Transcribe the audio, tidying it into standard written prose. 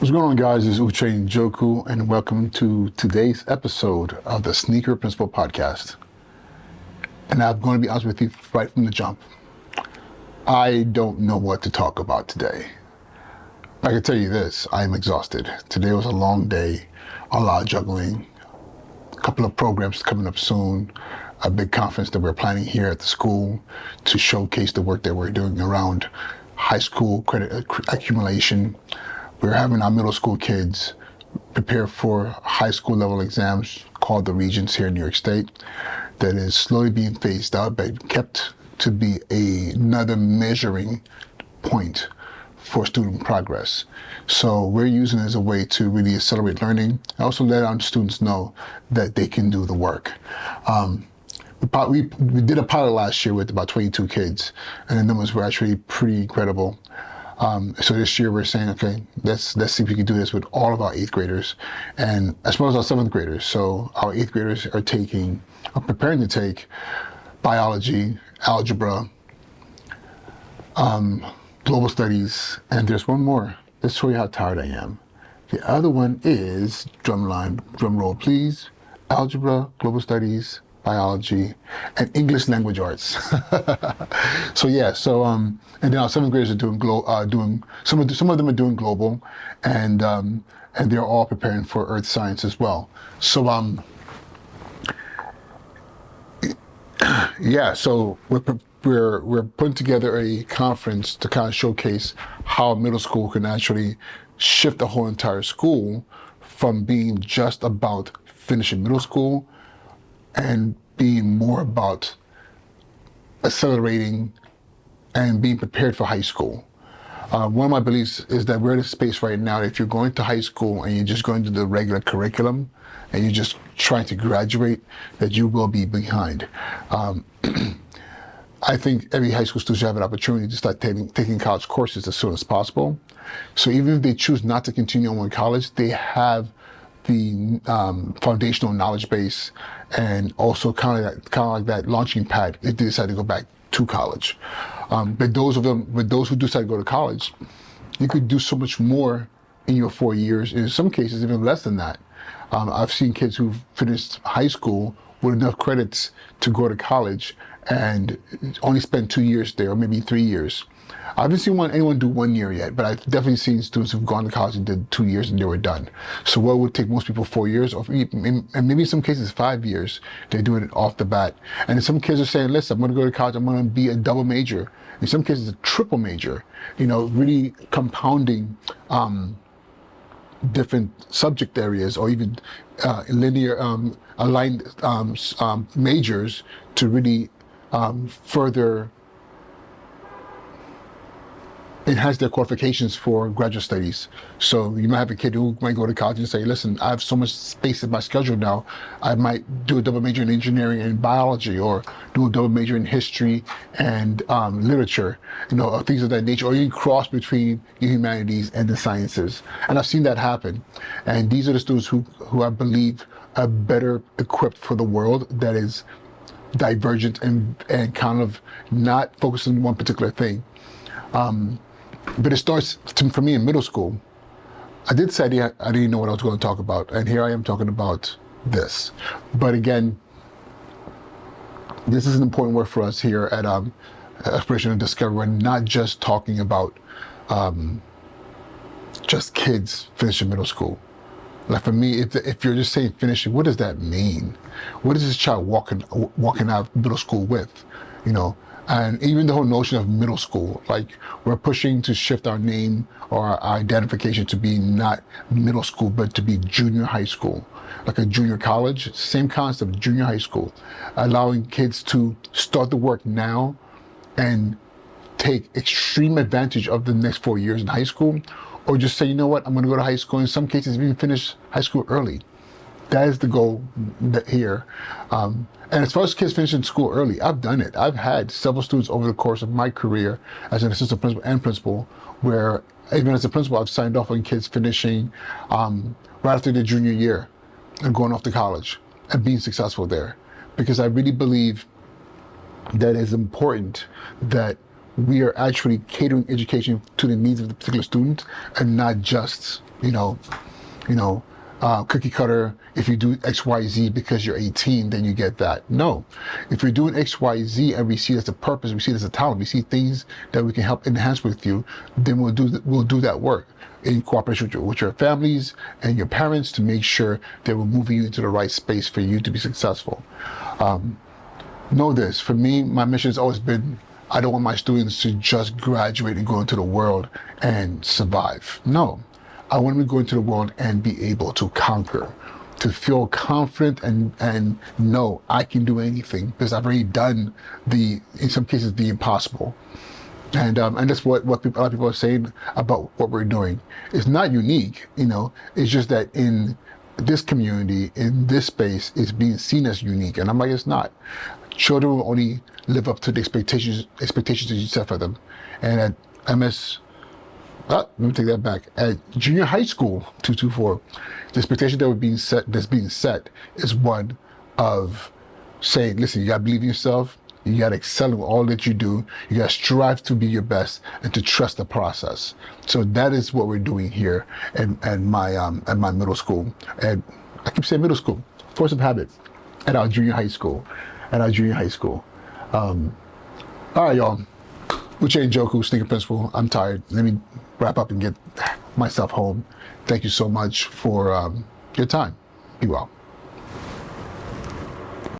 What's going on, guys? This is Uche Joku, and welcome to today's episode of the Sneaker Principle Podcast. And I'm going to be honest with you right from the jump. I don't know what to talk about today. I can tell you this, I am exhausted. Today was a long day, a lot of juggling, a couple of programs coming up soon, a big conference that we're planning here at the school to showcase the work that we're doing around high school credit accumulation. We're having our middle school kids prepare for high school level exams called the Regents here in New York State that is slowly being phased out but kept to be another measuring point for student progress. So we're using it as a way to really accelerate learning and also let our students know that they can do the work. We did a pilot last year with about 22 kids, and the numbers were actually pretty incredible. So this year we're saying, okay, let's see if we can do this with all of our 8th graders and as well as our 7th graders. So our 8th graders are preparing to take biology, algebra, global studies, and there's one more. Let's show you how tired I am. The other one is, drum roll please, algebra, global studies, biology, and English language arts. And then our 7th graders are doing some of them are doing global, and they're all preparing for earth science as well. So so we're putting together a conference to kind of showcase how middle school can actually shift the whole entire school from being just about finishing middle school and being more about accelerating and being prepared for high school. One of my beliefs is that we're in a space right now that if you're going to high school and you're just going to the regular curriculum and you're just trying to graduate, that you will be behind. I think every high school student should have an opportunity to start taking college courses as soon as possible. So even if they choose not to continue on with college, they have the foundational knowledge base and also kind of like that launching pad if they decide to go back to college. But those who decide to go to college, you could do so much more in your 4 years, in some cases even less than that. I've seen kids who've finished high school with enough credits to go to college and only spend 2 years there, or maybe 3 years. I haven't seen anyone do 1 year yet, but I've definitely seen students who've gone to college and did 2 years and they were done. So what would take most people 4 years, and maybe in some cases 5 years, they're doing it off the bat. And some kids are saying, listen, I'm going to go to college, I'm going to be a double major. In some cases, a triple major, really compounding different subject areas or even linear aligned majors to really further enhance their qualifications for graduate studies. So you might have a kid who might go to college and say, listen, I have so much space in my schedule now, I might do a double major in engineering and biology, or do a double major in history and literature, things of that nature, or even cross between the humanities and the sciences. And I've seen that happen. And these are the students who I believe are better equipped for the world that is divergent and kind of not focused on one particular thing. But it starts for me in middle school. I did say I didn't know what I was going to talk about, and here I am talking about this. But again, this is an important work for us here at Exploration and Discovery. We're not just talking about just kids finishing middle school. Like for me, if you're just saying finishing, what does that mean? What is this child walking out of middle school with? And even the whole notion of middle school, like we're pushing to shift our name or our identification to be not middle school, but to be junior high school, like a junior college, same concept, junior high school, allowing kids to start the work now and take extreme advantage of the next 4 years in high school, or just say, you know what, I'm going to go to high school. In some cases, even finish high school early. That is the goal here. And as far as kids finishing school early, I've done it. I've had several students over the course of my career as an assistant principal and principal, where even as a principal, I've signed off on kids finishing right after their junior year and going off to college and being successful there. Because I really believe that it's important that we are actually catering education to the needs of the particular student, and not just, cookie cutter. If you do X, Y, Z because you're 18, then you get that. No, if you're doing X, Y, Z and we see it as a purpose, we see it as a talent, we see things that we can help enhance with you, then we'll do that work in cooperation with your families and your parents to make sure that we're moving you into the right space for you to be successful. Know this, for me, my mission has always been, I don't want my students to just graduate and go into the world and survive. No, I want them to go into the world and be able to conquer, to feel confident and know I can do anything because I've already done in some cases, the impossible. And that's what a lot of people are saying about what we're doing. It's not unique, it's just that in this community, in this space, it's being seen as unique. And I'm like, it's not. Children will only live up to the expectations that you set for them. And at let me take that back. At junior high school, 224, the expectation that's being set is one of saying, listen, you gotta believe in yourself, you gotta excel in all that you do, you gotta strive to be your best and to trust the process. So that is what we're doing here at my middle school. And I keep saying middle school, force of habit, at our junior high school. All right, y'all. Uche Joku, Sneaker Principal. I'm tired. Let me wrap up and get myself home. Thank you so much for your time. Be well.